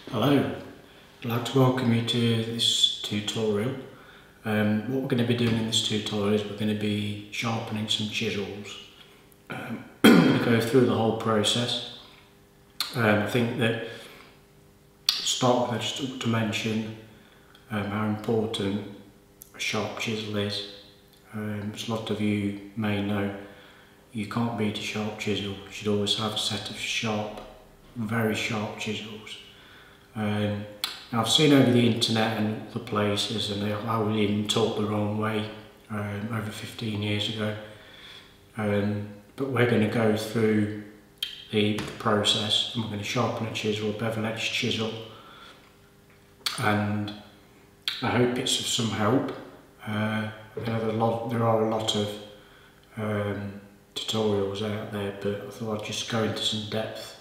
Hello, I'd like to welcome you to this tutorial. What we're going to be doing in this tutorial is we're going to be sharpening some chisels. I'm going to go through the whole process. I think that to start with, I just want to mention how important a sharp chisel is. As a lot of you may know, you can't beat a sharp chisel. You should always have a set of sharp, very sharp chisels. Now I've seen over the internet and other places, and I was even taught the wrong way over 15 years ago. But we're going to go through the process, and we're going to sharpen a chisel, a bevel-edged chisel, and I hope it's of some help. There are a lot of tutorials out there, but I thought I'd just go into some depth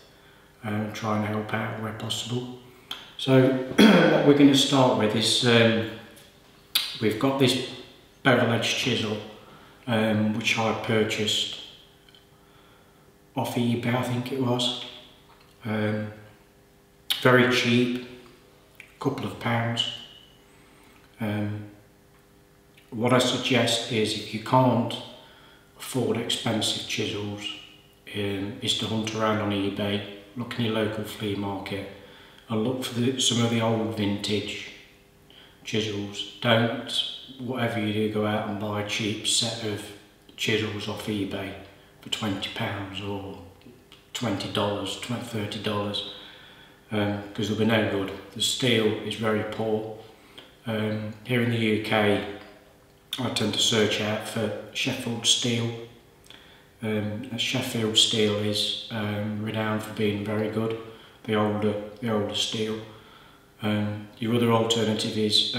and try and help out where possible. So what we're going to start with is we've got this bevel-edged chisel which I purchased off eBay, I think it was. Very cheap, a couple of pounds. What I suggest is, if you can't afford expensive chisels, is to hunt around on eBay, look in your local flea market and look for some of the old vintage chisels. Don't, whatever you do, go out and buy a cheap set of chisels off eBay for £20 or $20, $30, because they'll be no good. The steel is very poor. Here in the UK, I tend to search out for Sheffield steel. Sheffield steel is renowned for being very good. The older steel. Your other alternative is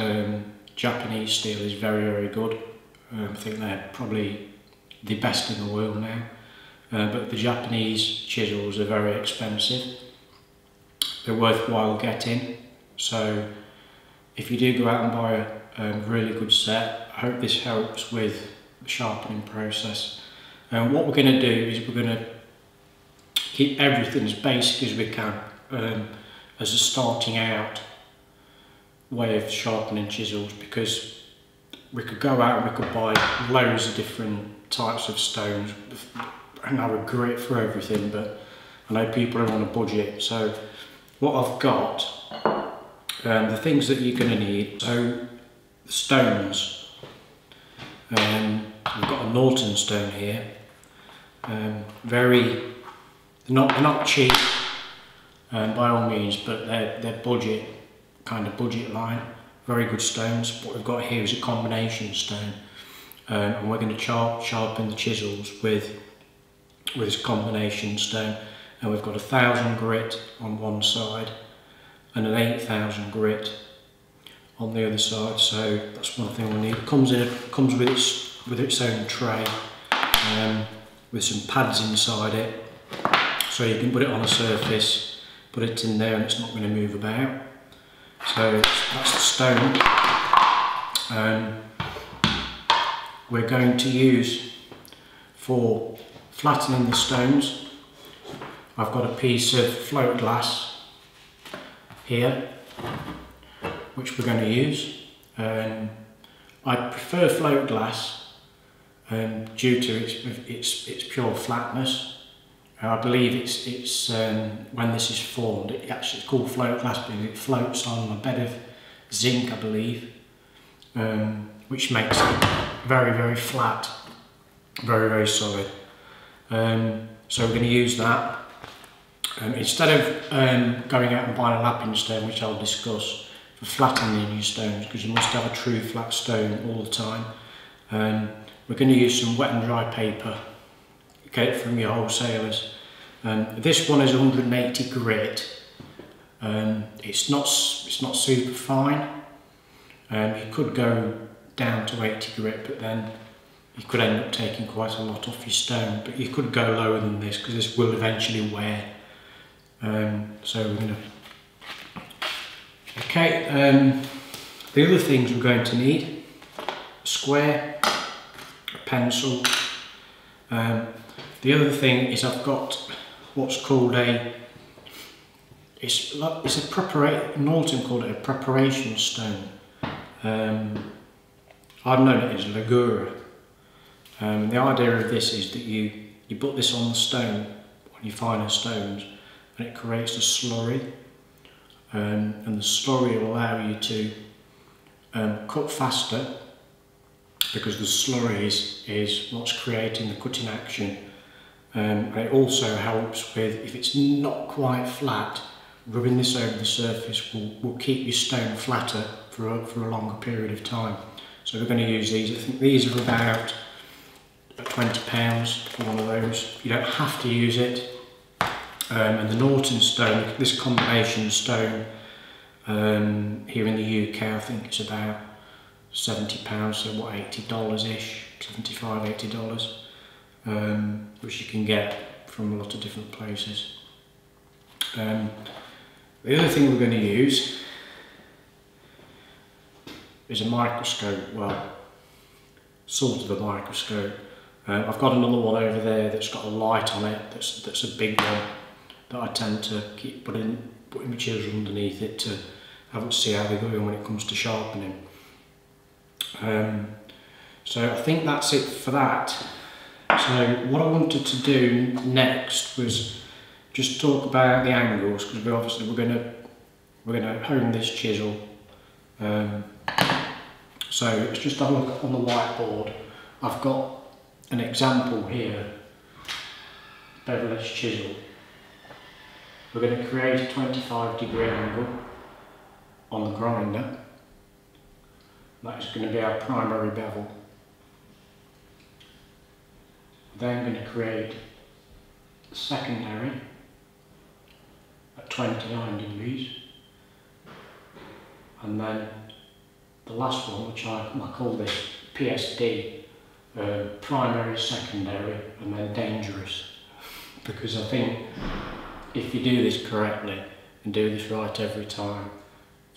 Japanese steel is very good. I think they're probably the best in the world now. But the Japanese chisels are very expensive. They're worthwhile getting. So if you do go out and buy a really good set, I hope this helps with the sharpening process. And what we're going to do is we're going to keep everything as basic as we can. As a starting out way of sharpening chisels, because we could go out and we could buy loads of different types of stones and have a grit for everything, but I know people are on a budget. So what I've got, the things that you're going to need, so the stones, we've got a Norton stone here, they're not cheap, by all means, but they're budget, kind of budget line, very good stones. What we've got here is a combination stone, and we're going to sharpen the chisels with this combination stone. And we've got 1,000 grit on one side and an 8,000 grit on the other side. So that's one thing we need. It comes with its own tray, with some pads inside it, so you can put it on a surface, put it in there, and it's not going to move about. So that's the stone. We're going to use, for flattening the stones, I've got a piece of float glass here, which we're going to use. I prefer float glass due to its pure flatness. I believe it's when this is formed, it's called float glass because it floats on a bed of zinc, I believe, which makes it very flat, very solid. So we're going to use that. Instead of going out and buying a lapping stone, which I'll discuss, for flattening your stones, because you must have a true flat stone all the time, we're going to use some wet and dry paper. Get it from your wholesalers. This one is 180 grit. It's not super fine. You could go down to 80 grit, but then you could end up taking quite a lot off your stone. But you could go lower than this, because this will eventually wear. So we're going to. Okay. The other things we're going to need: a square, a pencil. The other thing is I've got what's called a it's a preparation. Norton called it a preparation stone. I've known it as Ligura. The idea of this is that you put this on the stone, on your finer stones, and it creates a slurry. And the slurry will allow you to cut faster, because the slurry is what's creating the cutting action. And it also helps with, if it's not quite flat, rubbing this over the surface will keep your stone flatter for a longer period of time. So we're going to use these. I think these are about £20 for one of those. You don't have to use it. And the Norton stone, this combination stone, here in the UK, I think it's about £70, so what, $80-ish, $75, $80, which you can get from a lot of different places. The other thing we're going to use is a microscope, well, sort of a microscope. I've got another one over there that's got a light on it, that's a big one, that I tend to keep putting my chisels underneath it to see how they're going when it comes to sharpening. So I think that's it for that. So what I wanted to do next was just talk about the angles, because we're going to hone this chisel. So let's just have a look on the whiteboard. I've got an example here, bevel edge chisel. We're going to create a 25-degree angle on the grinder. That is going to be our primary bevel. We're then going to create a secondary at 29 degrees, and then the last one, which I call this PSD, primary, secondary, and then dangerous, because I think if you do this correctly and do this right every time,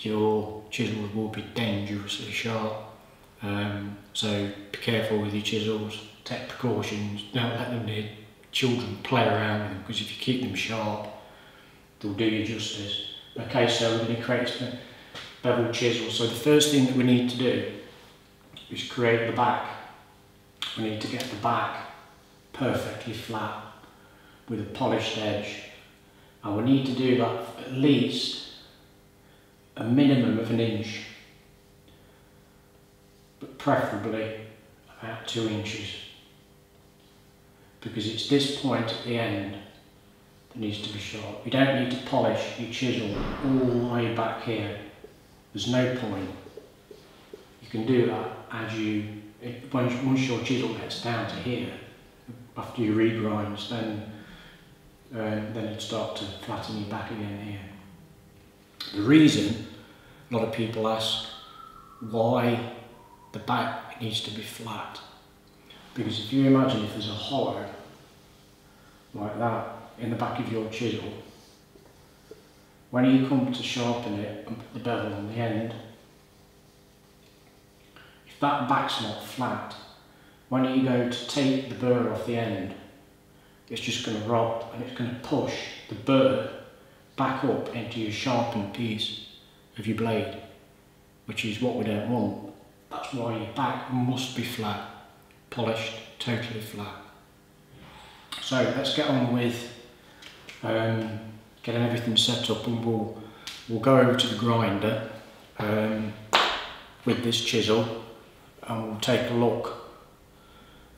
your chisels will be dangerously sharp. So be careful with your chisels, take precautions, don't let them near children play around with them, because if you keep them sharp, they'll do you justice. Okay, so we're going to create a bevel chisel. So the first thing that we need to do is create the back. We need to get the back perfectly flat with a polished edge, and we need to do that at least a minimum of 1 inch, but preferably about 2 inches, because it's this point at the end that needs to be sharp. You don't need to polish your chisel all the way back here. There's no point. You can do that as once your chisel gets down to here, after you regrinds, then you'd start to flatten your back again here. The reason a lot of people ask why the back needs to be flat, because if you imagine if there's a hollow like that in the back of your chisel, when you come to sharpen it and put the bevel on the end, if that back's not flat, when you go to take the burr off the end, it's just going to rot, and it's going to push the burr back up into your sharpened piece of your blade, which is what we don't want. That's why your back must be flat, polished, totally flat. So let's get on with getting everything set up, and we'll go over to the grinder with this chisel, and we'll take a look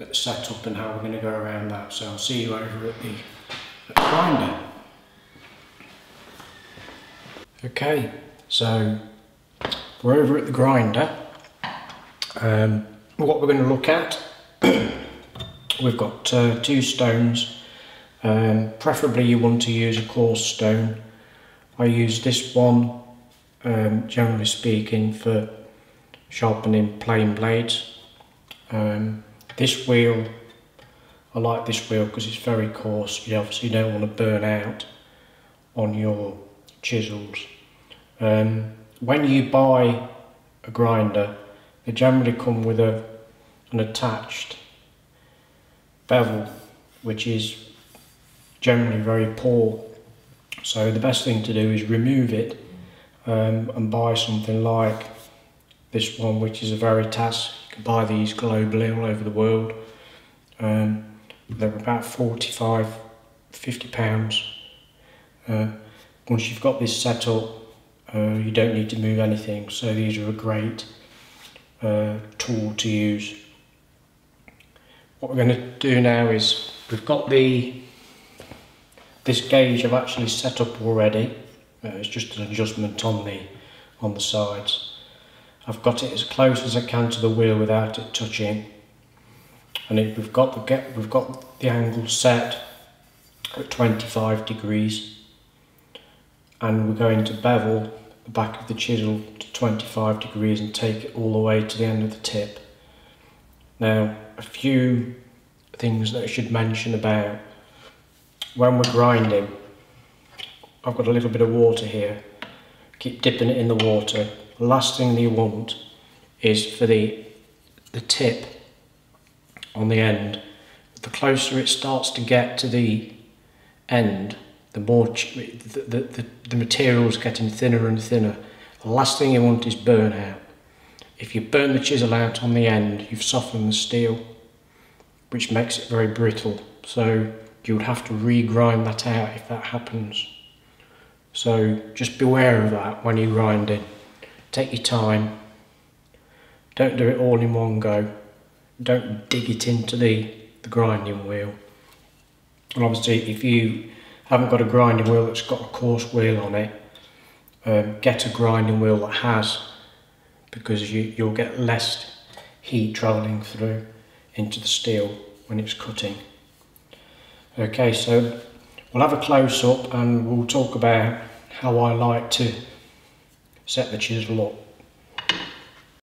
at the setup and how we're going to go around that. So I'll see you over at the grinder. Okay, so we're over at the grinder. What we're going to look at, we've got 2 stones. Preferably you want to use a coarse stone. I use this one, generally speaking, for sharpening plain blades. This wheel, I like this wheel because it's very coarse. You obviously don't want to burn out on your chisels. When you buy a grinder, they generally come with an attached bevel, which is generally very poor So the best thing to do is remove it and buy something like this one, which is a Veritas. You can buy these globally all over the world. They're about 45, 50 pounds. Once you've got this set up, you don't need to move anything, so these are a great tool to use. What we're going to do now is, we've got this gauge I've actually set up already. It's just an adjustment on the sides. I've got it as close as I can to the wheel without it touching, and we've got the angle set at 25 degrees, and we're going to bevel the back of the chisel to 25 degrees and take it all the way to the end of the tip. Now, a few things that I should mention about when we're grinding. I've got a little bit of water here. Keep dipping it in the water. The last thing you want is for the tip on the end. The closer it starts to get to the end, the more the material is getting thinner and thinner. The last thing you want is burn out. If you burn the chisel out on the end, you've softened the steel, which makes it very brittle. So you would have to re-grind that out if that happens. So just beware of that when you're grinding. Take your time. Don't do it all in one go. Don't dig it into the grinding wheel. And obviously, if you haven't got a grinding wheel that's got a coarse wheel on it, get a grinding wheel that has, because you'll get less heat travelling through into the steel when it's cutting. Okay, so we'll have a close-up and we'll talk about how I like to set the chisel up.